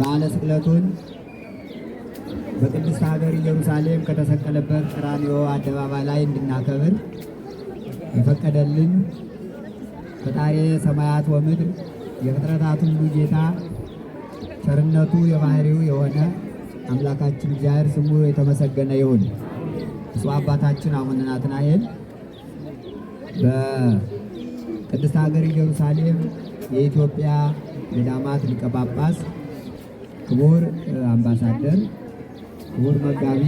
በዓለ ስቅለቱን በቅድስት ሀገር ኢየሩሳሌም ከተሰቀለበት ቀራንዮ አደባባይ ላይ እንድናከብር የፈቀደልን ፈጣሪ ሰማያት ወምድር የፍጥረታት ሁሉ ጌታ ቸርነቱ የባህሪው የሆነ አምላካችን እግዚአብሔር ስሙ የተመሰገነ ይሁን። እሱ አባታችን አቡነ ናትናኤል በቅድስት ሀገር ኢየሩሳሌም የኢትዮጵያ ገዳማት ሊቀ ጳጳስ፣ ክቡር አምባሳደር፣ ክቡር መጋቢ፣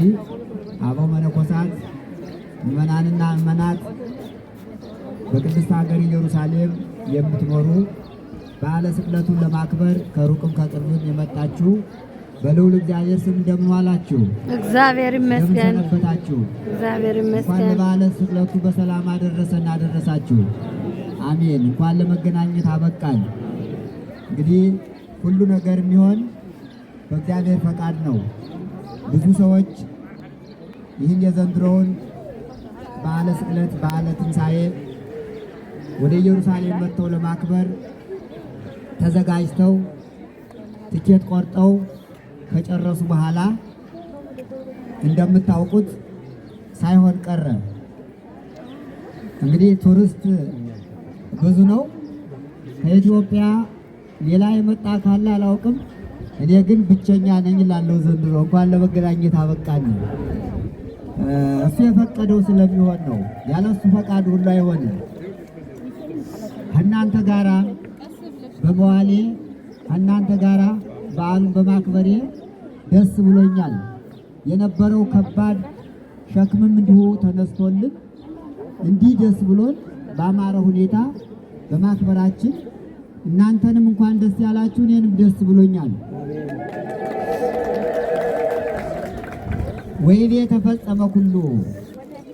አበው መነኮሳት፣ ምዕመናንና ምዕመናት በቅድስት ሀገር ኢየሩሳሌም የምትኖሩ በዓለ ስቅለቱን ለማክበር ከሩቅም ከቅርብም የመጣችሁ በልዑል እግዚአብሔር ስም እንደምን ዋላችሁ? እግዚአብሔር ይመስገን። እንደምን ሰነበታችሁ? እግዚአብሔር ይመስገን። እንኳን ለበዓለ ስቅለቱ በሰላም አደረሰን አደረሳችሁ። አሜን። እንኳን ለመገናኘት አበቃን። እንግዲህ ሁሉ ነገር የሚሆን በእግዚአብሔር ፈቃድ ነው። ብዙ ሰዎች ይህን የዘንድሮውን በዓለ ስቅለት በዓለ ትንሣኤ ወደ ኢየሩሳሌም መጥተው ለማክበር ተዘጋጅተው ትኬት ቆርጠው ከጨረሱ በኋላ እንደምታውቁት ሳይሆን ቀረ። እንግዲህ ቱሪስት ብዙ ነው። ከኢትዮጵያ ሌላ የመጣ ካለ አላውቅም። እኔ ግን ብቸኛ ነኝ ላለው ዘንድሮ እንኳን ለመገናኘት አበቃኝ። እሱ የፈቀደው ስለሚሆን ነው። ያለ እሱ ፈቃድ ሁሉ አይሆንም። ከእናንተ ጋራ በመዋሌ ከእናንተ ጋራ በዓሉን በማክበሬ ደስ ብሎኛል። የነበረው ከባድ ሸክምም እንዲሁ ተነስቶልን እንዲህ ደስ ብሎን በአማረ ሁኔታ በማክበራችን እናንተንም እንኳን ደስ ያላችሁ፣ እኔንም ደስ ብሎኛል። ወይቤ ተፈጸመ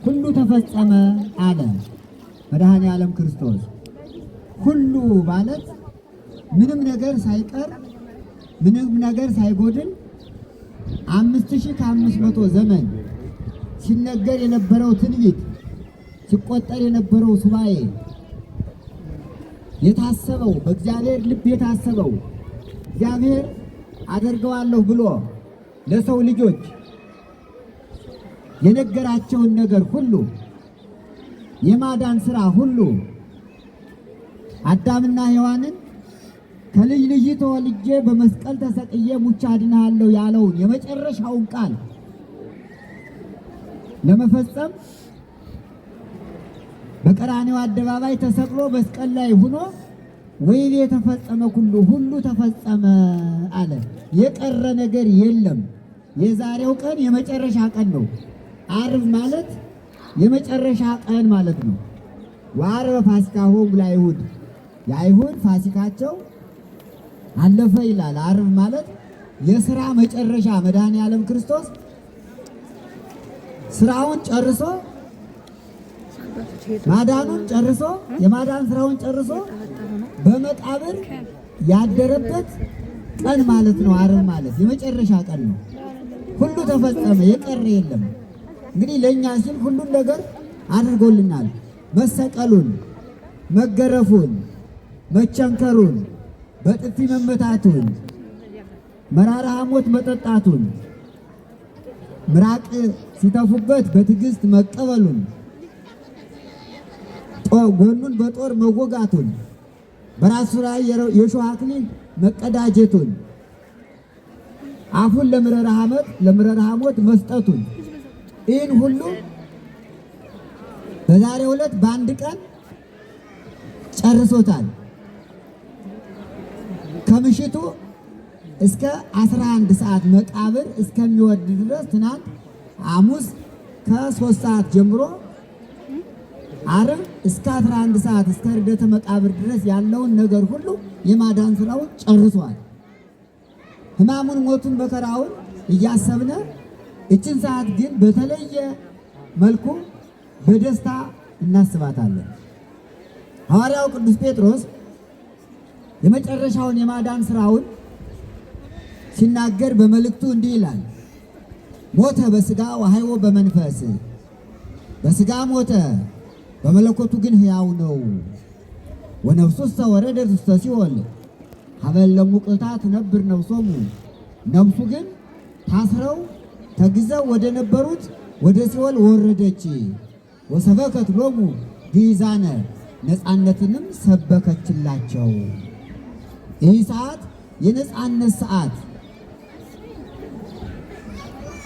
ሁሉ ተፈጸመ አለ መድኃኔ ዓለም ክርስቶስ። ሁሉ ማለት ምንም ነገር ሳይቀር ምንም ነገር ሳይጎድል 5500 ዘመን ሲነገር የነበረው ትንቢት ሲቆጠር የነበረው ሱባኤ የታሰበው በእግዚአብሔር ልብ የታሰበው እግዚአብሔር አደርገዋለሁ ብሎ ለሰው ልጆች የነገራቸውን ነገር ሁሉ የማዳን ሥራ ሁሉ አዳምና ሔዋንን ከልጅ ልጅ ተወልጄ በመስቀል ተሰቅዬ ሙቼ አድንሃለሁ ያለውን የመጨረሻውን ቃል ለመፈጸም በቀራንዮ አደባባይ ተሰቅሎ መስቀል ላይ ሆኖ ወይኔ ተፈጸመ ሁሉ ተፈጸመ አለ። የቀረ ነገር የለም። የዛሬው ቀን የመጨረሻ ቀን ነው። ዓርብ ማለት የመጨረሻ ቀን ማለት ነው። ወዓርበ ፋሲካሆሙ ለአይሁድ፣ የአይሁድ ፋሲካቸው አለፈ ይላል። ዓርብ ማለት የሥራ መጨረሻ መድኃኔ ዓለም ክርስቶስ ስራውን ጨርሶ ማዳኑን ጨርሶ የማዳን ስራውን ጨርሶ በመቃብር ያደረበት ቀን ማለት ነው። ዓርብ ማለት የመጨረሻ ቀን ነው። ሁሉ ተፈጸመ፣ የቀረ የለም። እንግዲህ ለእኛ ሲል ሁሉን ነገር አድርጎልናል። መሰቀሉን፣ መገረፉን፣ መቸንከሩን፣ በጥፊ መመታቱን፣ መራራ ሐሞት መጠጣቱን፣ ምራቅ ሲተፉበት በትዕግስት መቀበሉን፣ ጎኑን በጦር መወጋቱን፣ በራሱ ላይ የሾህ አክሊል መቀዳጀቱን፣ አፉን ለምረራ ሐሞት መስጠቱን፣ ይህን ሁሉ በዛሬው ዕለት በአንድ ቀን ጨርሶታል። ከምሽቱ እስከ 11 ሰዓት መቃብር እስከሚወርድ ድረስ ትናንት ሐሙስ ከ3 ሰዓት ጀምሮ ዓርብ እስከ 11 ሰዓት እስከ ርደተ መቃብር ድረስ ያለውን ነገር ሁሉ የማዳን ስራውን ጨርሷል። ሕማሙን፣ ሞቱን፣ መከራውን እያሰብነ እችን ሰዓት ግን በተለየ መልኩ በደስታ እናስባታለን። ሐዋርያው ቅዱስ ጴጥሮስ የመጨረሻውን የማዳን ስራውን ሲናገር በመልእክቱ እንዲህ ይላል። ሞተ በሥጋ ወሐይዎ በመንፈስ፣ በሥጋ ሞተ በመለኮቱ ግን ሕያው ነው። ወነፍሱሰ ወረደት ውስተ ሲኦል ሀበ እለ ሙቅታ ትነብር ነፍሶሙ ነፍሱ ግን ታስረው ተግዘው ወደ ነበሩት ወደ ሲኦል ወረደች። ወሰበከት ሎሙ ግእዛነ ነፃነትንም ሰበከችላቸው። ይህ ሰዓት የነፃነት ሰዓት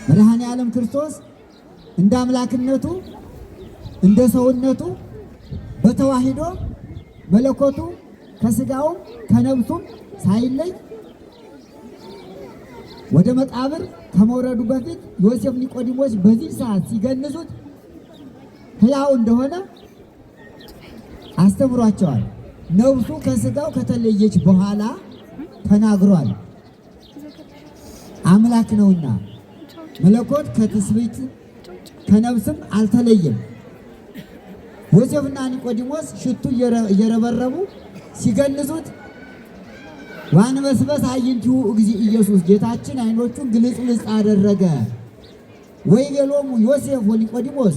መድኃኔ ዓለም ክርስቶስ እንደ አምላክነቱ እንደ ሰውነቱ በተዋሂዶ መለኮቱ ከስጋውም ከነብሱም ሳይለይ ወደ መቃብር ከመውረዱ በፊት ዮሴፍ ኒቆዲሞስ በዚህ ሰዓት ሲገንዙት ሕያው እንደሆነ አስተምሯቸዋል። ነብሱ ከስጋው ከተለየች በኋላ ተናግሯል። አምላክ ነውና መለኮት ከትስብእት ከነብስም አልተለየም። ዮሴፍና ኒቆዲሞስ ሽቱ እየረበረቡ ሲገንዙት ዋንበስበስ አዕይንቲሁ እግዚእ ኢየሱስ ጌታችን አይኖቹን ግልጽልጽ አደረገ። ወይቤሎሙ ዮሴፍ ወኒቆዲሞስ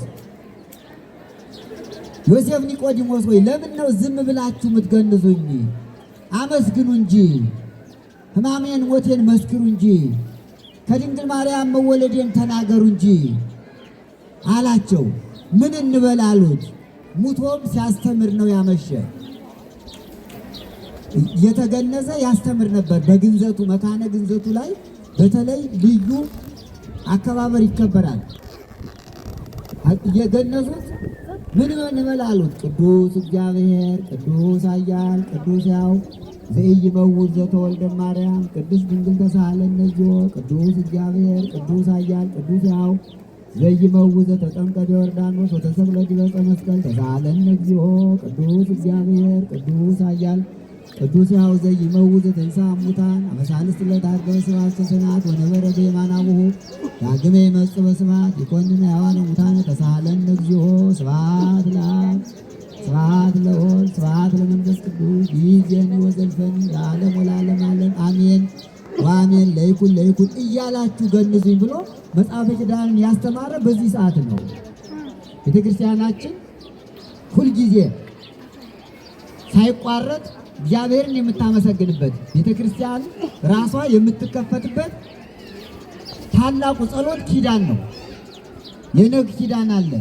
ዮሴፍ ኒቆዲሞስ ወይ ለምን ነው ዝም ብላችሁ የምትገንዙኝ? አመስግኑ እንጂ ሕማሜን ሞቴን መስክሩ እንጂ ከድንግል ማርያም መወለዴን ተናገሩ እንጂ አላቸው። ምን እንበል አሉት። ሙቶም ሲያስተምር ነው ያመሸ። የተገነዘ ያስተምር ነበር። በግንዘቱ መካነ ግንዘቱ ላይ በተለይ ልዩ አከባበር ይከበራል። የገነዙት ምን እንበል አሉት። ቅዱስ እግዚአብሔር ቅዱስ ኃያል ቅዱስ ሕያው ዘኢይመውት ዘተወልደ ማርያም ቅዱስ ድንግል ተሳሃለነ እግዚኦ ቅዱስ እግዚአብሔር ቅዱስ ኃያል ቅዱስ ሕያው ዘኢይመውት ዘተጠምቀ በዮርዳኖስ ወተሰቅለ ዲበ ዕፀ መስቀል ተሳሃለነ እግዚኦ ቅዱስ እግዚአብሔር ቅዱስ ኃያል ቅዱስ ሕያው ዘኢይመውት ዘተንሥአ እሙታን አመ ሣልስት ዕለት ዐርገ ስብሐት ከሰማያት ወነበረ በየማነ አቡሁ ዳግመ ይመጽእ በስብሐት ይኰንነ ሕያዋነ ሙታነ ተሳሃለነ እግዚኦ ስብሐት ለአብ ስብሐት ለወልድ ስብሐት ለመንፈስ ቅዱስ ይእዜኒ ወዘልፈኒ ለዓለም ወለዓለመ ዓለም አሜን ወአሜን። ለይኩን ለይኩን እያላችሁ ገንዙኝ ብሎ መጽሐፈ ኪዳንን ያስተማረ በዚህ ሰዓት ነው። ቤተ ክርስቲያናችን ሁልጊዜ ሳይቋረጥ እግዚአብሔርን የምታመሰግንበት ቤተ ክርስቲያን ራሷ የምትከፈትበት ታላቁ ጸሎት ኪዳን ነው። የነግ ኪዳን አለ፣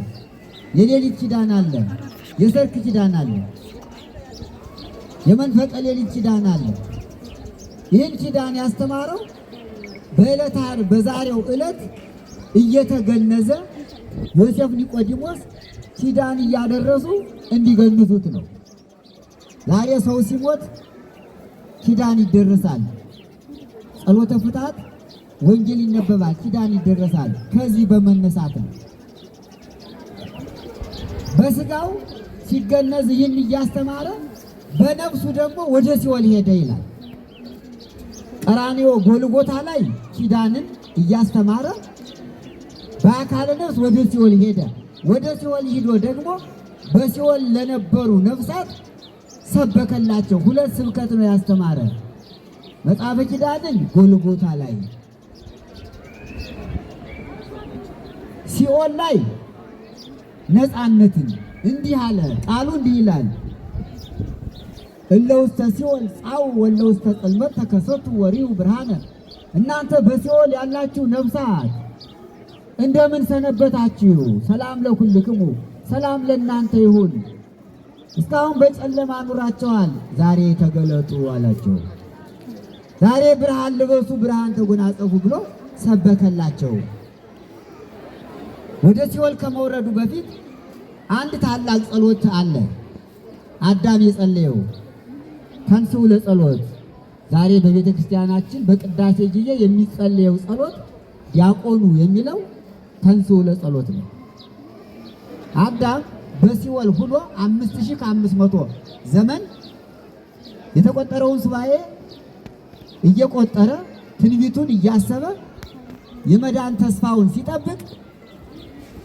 የሌሊት ኪዳን አለ፣ የሰርክ ኪዳን አለ፣ የመንፈቀ ሌሊት ኪዳን አለ። ይህን ኪዳን ያስተማረው በዕለተ ዓርብ በዛሬው ዕለት እየተገነዘ ዮሴፍ ኒቆዲሞስ ኪዳን እያደረሱ እንዲገንዙት ነው። ዛሬ ሰው ሲሞት ኪዳን ይደረሳል፣ ጸሎተ ፍትሐት ወንጌል ይነበባል፣ ኪዳን ይደረሳል። ከዚህ በመነሳት ነው በስጋው ሲገነዝ ይህን እያስተማረ በነፍሱ ደግሞ ወደ ሲኦል ሄደ ይላል። ቀራንዮ ጎልጎታ ላይ ኪዳንን እያስተማረ በአካለ ነፍስ ወደ ሲኦል ሄደ። ወደ ሲኦል ሂዶ ደግሞ በሲኦል ለነበሩ ነፍሳት ሰበከላቸው። ሁለት ስብከት ነው ያስተማረ። መጽሐፈ ኪዳንን ጎልጎታ ላይ፣ ሲኦል ላይ ነፃነትን እንዲህ አለ። ቃሉ እንዲህ ይላል፣ እለ ውስተ ሲኦል ጻው ወለ ውስተ ጽልመት ተከሰቱ ወሪው ብርሃነ። እናንተ በሲኦል ያላችሁ ነፍሳት እንደምን ሰነበታችሁ? ሰላም ለኩልክሙ፣ ሰላም ለእናንተ ይሁን። እስካሁን በጨለማ ኑራቸዋል፣ ዛሬ ተገለጡ አላቸው። ዛሬ ብርሃን ልበሱ፣ ብርሃን ተጎናጸፉ ብሎ ሰበከላቸው። ወደ ሲኦል ከመውረዱ በፊት አንድ ታላቅ ጸሎት አለ። አዳም የጸለየው ተንሥኡ ለጸሎት። ዛሬ በቤተ ክርስቲያናችን በቅዳሴ ጊዜ የሚጸለየው ጸሎት ዲያቆኑ የሚለው ተንሥኡ ለጸሎት ነው። አዳም በሲኦል ሁሉ 5500 ዘመን የተቆጠረውን ሱባኤ እየቆጠረ ትንቢቱን እያሰበ የመዳን ተስፋውን ሲጠብቅ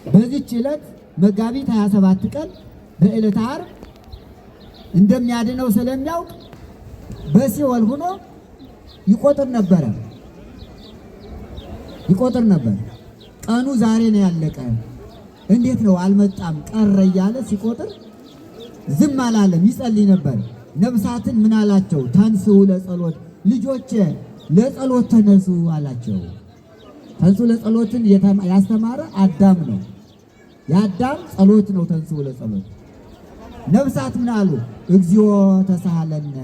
በዚህች ዕለት መጋቢት 27 ቀን በዕለተ ዓርብ እንደሚያድነው ስለሚያውቅ በሲኦል ሆኖ ይቆጥር ነበር። ቀኑ ዛሬ ነው ያለቀ፣ እንዴት ነው አልመጣም ቀረ እያለ ሲቆጥር ዝም አላለም፣ ይጸልይ ነበር። ነፍሳትን ምን አላቸው? ተንሥኡ ለጸሎት፣ ልጆቼ ለጸሎት ተነሱ አላቸው። ተንሱ ለጸሎትን ያስተማረ አዳም ነው። የአዳም ጸሎት ነው ተንሱ ለጸሎት። ነፍሳት ምን አሉ? እግዚኦ ተሳሃለነ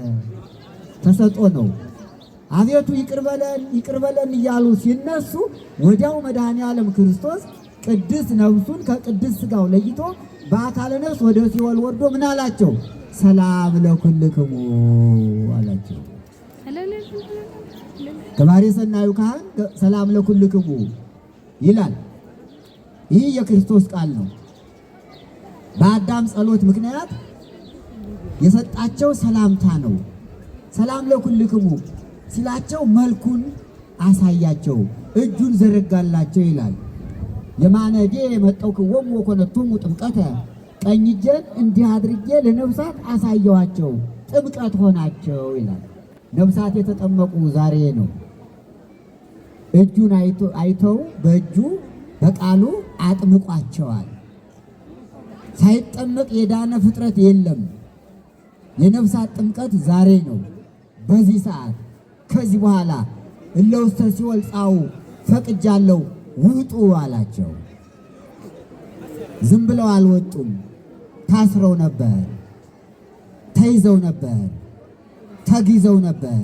ተሰጦ ነው። አቤቱ ይቅር በለን እያሉ ሲነሱ ወዲያው መድኃኔ ዓለም ክርስቶስ ቅድስት ነፍሱን ከቅድስት ሥጋው ለይቶ በአካለ ነፍስ ወደ ሲኦል ወርዶ ምን አላቸው? ሰላም ለኩልክሙ አላቸው። ገባሬ ሰናዩ ካህን ሰላም ለኩልክሙ ይላል። ይህ የክርስቶስ ቃል ነው። በአዳም ጸሎት ምክንያት የሰጣቸው ሰላምታ ነው። ሰላም ለኩልክሙ ሲላቸው መልኩን አሳያቸው፣ እጁን ዘረጋላቸው ይላል። የማነዴ የመጠውክዎሙ ወኮነቶሙ ጥምቀተ፣ ቀኝ እጄን እንዲህ አድርጌ ለነፍሳት አሳየዋቸው ጥምቀት ሆናቸው ይላል። ነፍሳት የተጠመቁ ዛሬ ነው። እጁን አይተው በእጁ በቃሉ አጥምቋቸዋል። ሳይጠመቅ የዳነ ፍጥረት የለም። የነፍሳት ጥምቀት ዛሬ ነው፣ በዚህ ሰዓት። ከዚህ በኋላ እለ ውስተ ሲኦል ጻኡ ፈቅጃለሁ ውጡ አላቸው። ዝም ብለው አልወጡም። ታስረው ነበር፣ ተይዘው ነበር፣ ተጊዘው ነበር፣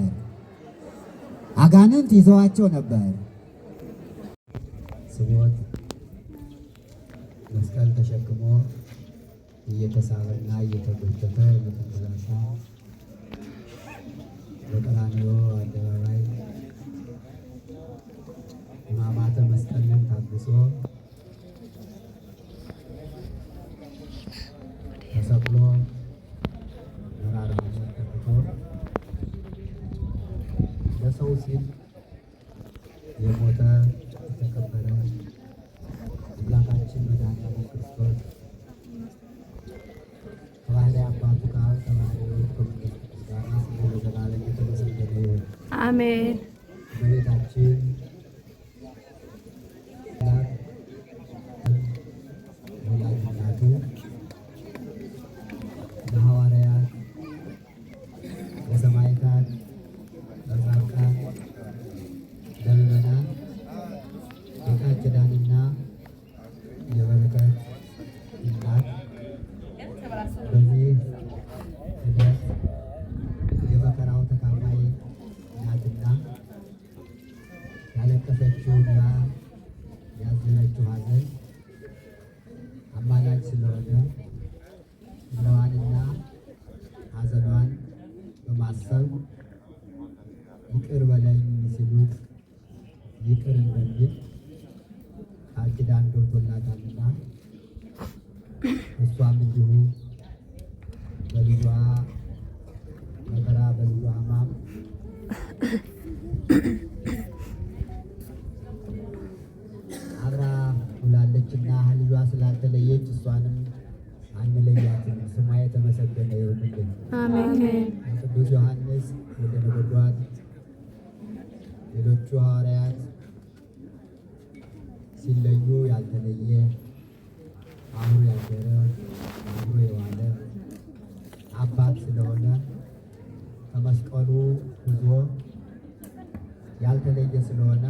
አጋንንት ይዘዋቸው ነበር። ስሞት መስቀል ተሸክሞ እየተሳበና እየተጎተተ እየተንገላታ በቀራንዮ አደባባይ ሕማማተ መስቀልን ታግሶ ተሰቅሎ መራራ ሞት ተቀብሎ ለሰው ሲል የሞተ የተቀበረ አምላካችን መድኃኒዓለም ክርስቶስ ከባህሪ አባቱ ጋር ከባህሪ ሕይወት ከመንፈስ ቅዱስ ጋር ስሙ ለዘላለም የተመሰገነ ይሁን። አሜን። እመቤታችን ወላጅ እናቱ ለሐዋርያት፣ ለሰማዕታት፣ ለጻድቃን፣ ለምእመናን የቃል ኪዳንና የበረከት እናት በዚህ ዕለት የመከራው ተካፋይ ናትና ያለቀሰችውና ያዘነችው ሐዘን አማላጅ ስለሆነ እንባዋንና ሐዘኗን በማሰብ ይቅር በለኝ ሲሉት ይቅር እንደሚል ቃል ኪዳን ገብቶላታልና እሷም እንዲሁ በልጇ መከራ በልጇ ሕማም አብራ ውላለችና ልጇ ስላልተለየች እሷንም አንለያትም። ስሟ የተመሰገነ ይሁንልን። አሜን። ቅዱስ ዮሐንስ ወደ ነጎድጓድ፣ ሌሎቹ ሐዋርያት ሲለዩ ያልተለየ አብሮ ያደረ አብሮ የዋለ አባት ስለሆነ ከመስቀሉ ጉዞ ያልተለየ ስለሆነ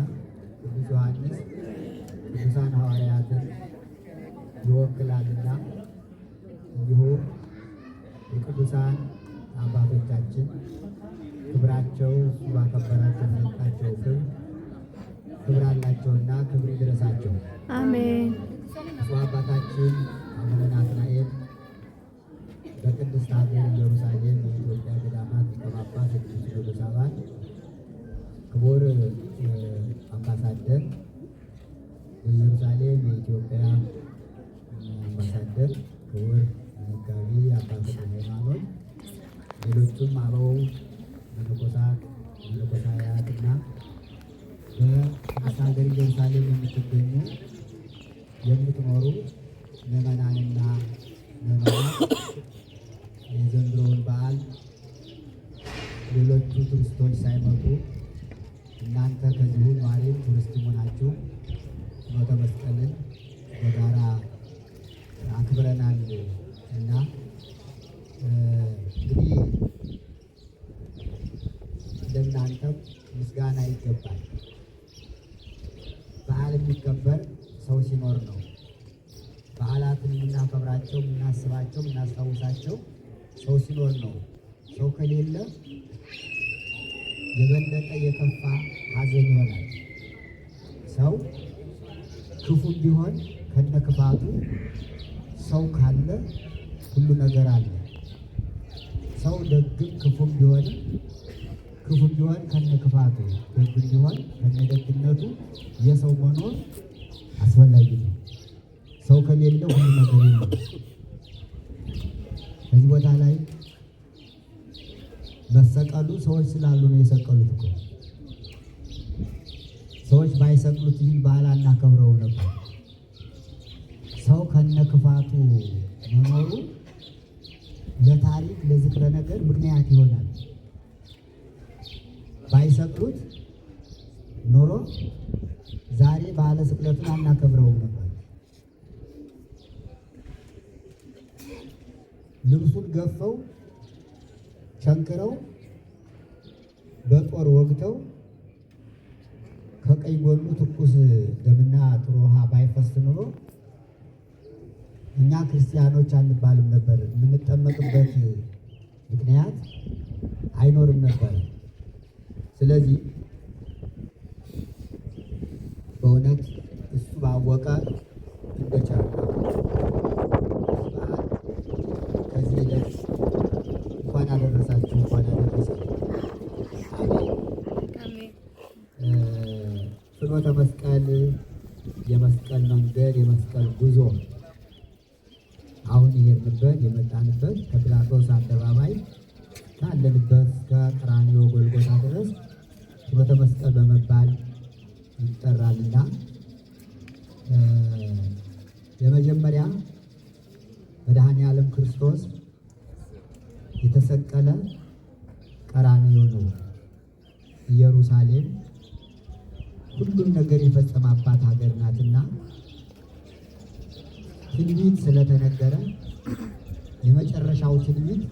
ቅዱስ ዮሐንስ ቅዱሳን ሐዋርያትን ይወክላልና እንዲሁ የቅዱሳን አባቶቻችን ክብራቸው እሱ ባከበራቸው የሰጣቸው ክብር አላቸውና ክብር ይድረሳቸው። አሜን። ብፁዕ አባታችን አቡነ ናትናኤል በቅድስት ሀገር ኢየሩሳሌም የኢትዮጵያ ገዳማት ሊቀ ጳጳስ የቅዱስ ሲኖዶስ አባል፣ ክቡር አምባሳደር በኢየሩሳሌም የኢትዮጵያ አምባሳደር፣ ክቡር መጋቢ አባ ተክለ ሃይማኖት፣ ሌሎቹም አበው መነኮሳት መነኮሳያትና በቅድስት ሀገር ኢየሩሳሌም የምትገኙ የምትኖሩ ምዕመናንና ምዕመናት የዘንድሮውን በዓል ሌሎቹ ቱሪስቶች ሳይመጡ እናንተ ከዚሁ ነዋሪ ቱሪስት ሆናችሁ ፍኖተ መስቀልን በጋራ አክብረናል እና እንግዲህ ለእናንተም ምስጋና የሚከበር ሰው ሲኖር ነው። በዓላትን የምናከብራቸው፣ የምናስባቸው፣ የምናስታውሳቸው ሰው ሲኖር ነው። ሰው ከሌለ የበለጠ የከፋ ሐዘን ይሆናል። ሰው ክፉም ቢሆን ከነ ክፋቱ፣ ሰው ካለ ሁሉ ነገር አለ። ሰው ደግም ክፉም ቢሆን ከነ ክፋቱ፣ ደግም ቢሆን ከነ ደግነቱ የሰው መኖር አስፈላጊ ነው። ሰው ከሌለ ሁሉ ነገር የለም። በዚህ ቦታ ላይ መሰቀሉ ሰዎች ስላሉ ነው የሰቀሉት እኮ። ሰዎች ባይሰቅሉት ይህን በዓል አናከብረው ነበር። ሰው ከነ ክፋቱ መኖሩ ለታሪክ ለዝክረ ነገር ምክንያት ይሆናል። ባይሰቅሉት ኖሮ ዛሬ በዓለ ስቅለቱን አናከብረውም ነበር። ልብሱን ገፈው ቸንክረው በጦር ወግተው ከቀኝ ጎኑ ትኩስ ደምና ጥሩ ውሃ ባይፈስ ኖሮ እኛ ክርስቲያኖች አንባልም ነበር። የምንጠመቅበት ምክንያት አይኖርም ነበር። ስለዚህ በእውነት እሱ ባወቀ እንደቻለ ከዚህ ዕለት እንኳን አደረሳችሁ፣ እንኳን አደረሳችሁ። ፍኖተ መስቀል የመስቀል መንገድ የመስቀል ጉዞ አሁን የሄድንበት የመጣንበት ከጲላጦስ አደባባይ ካለንበት እስከ ቀራንዮ ጎልጎታ ድረስ ፍኖተ መስቀል በመባል ይጠራልና የመጀመሪያ መድኃኔ ዓለም ክርስቶስ የተሰቀለ ቀራንዮ ነው። ኢየሩሳሌም ሁሉም ነገር የፈጸማባት ሀገር ናትና ትንቢት ስለተነገረ የመጨረሻው ትንቢት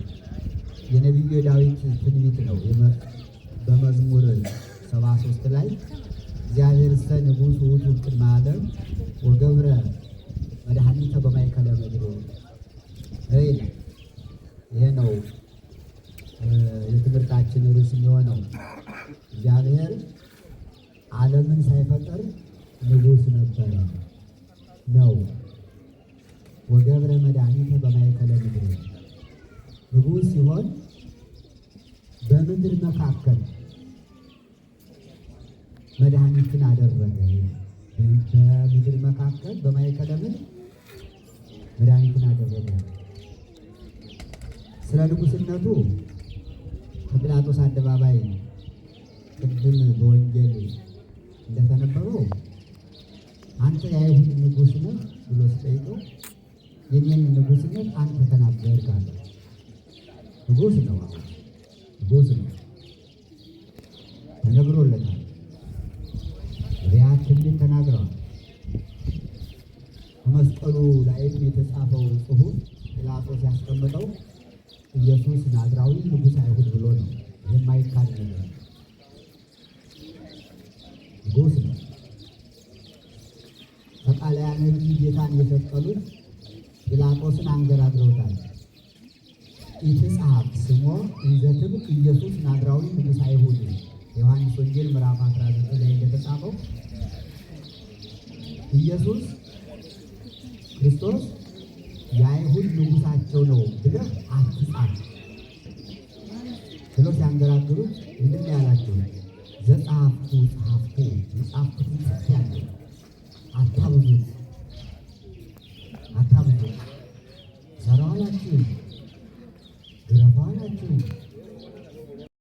የነቢዩ የዳዊት ትንቢት ነው። በመዝሙር 73 ላይ እግዚአብሔር ሰ ንጉሥ ውእቱ ቅድመ ዓለም ወገብረ መድኃኒተ በማእከለ ምድር። ይሄ ነው የትምህርታችን ርዕስ የሚሆነው። እግዚአብሔር ዓለምን ሳይፈጠር ንጉሥ ነበረ ነው። ወገብረ መድኃኒተ በማእከለ ምድር ንጉሥ ሲሆን በምድር መካከል መድኃኒትን አደረገ። በምድር መካከል በማእከለ ምድር መድኃኒትን አደረገ። ስለ ንጉሥነቱ ከጲላጦስ አደባባይ ቅድም በወንጌል እንደተነበበው አንተ የአይሁድ ንጉሥ ነህ ብሎ ሲጠይቀው የኔን ንጉሥነት አንተ ተናገርክ አለ። ንጉሥ ነው፣ ንጉሥ ነው፣ ተነግሮለታል። ነቢያት ትንቢት ተናግረዋል። በመስቀሉ ላይም የተጻፈው ጽሑፍ ጲላጦስ ያስቀምጠው ኢየሱስ ናዝራዊ ንጉሥ አይሁድ ብሎ ነው። የማይካድ ነገር ንጉሥ ነው። ተቃላያን ጌታን የሰቀሉት ጲላጦስን አንገራግረውታል። ኢትጽሐፍ ስሞ እንዘ ትብክ ኢየሱስ ናዝራዊ ንጉሥ አይሁድ ዮሐንስ ወንጌል ምዕራፍ 19 ላይ እንደተጻፈው ኢየሱስ ክርስቶስ የአይሁድ ንጉሣቸው ነው ብለህ አትጻፍ ብለው ሲያንገራግሩት ምንድን ነው ያላቸው? ዘጸሐፍኩ ጸሐፍኩ የጻፍኩትን ጽፌአለሁ፣ አታብዙት፣ አታብዙት ሰራዋላችሁ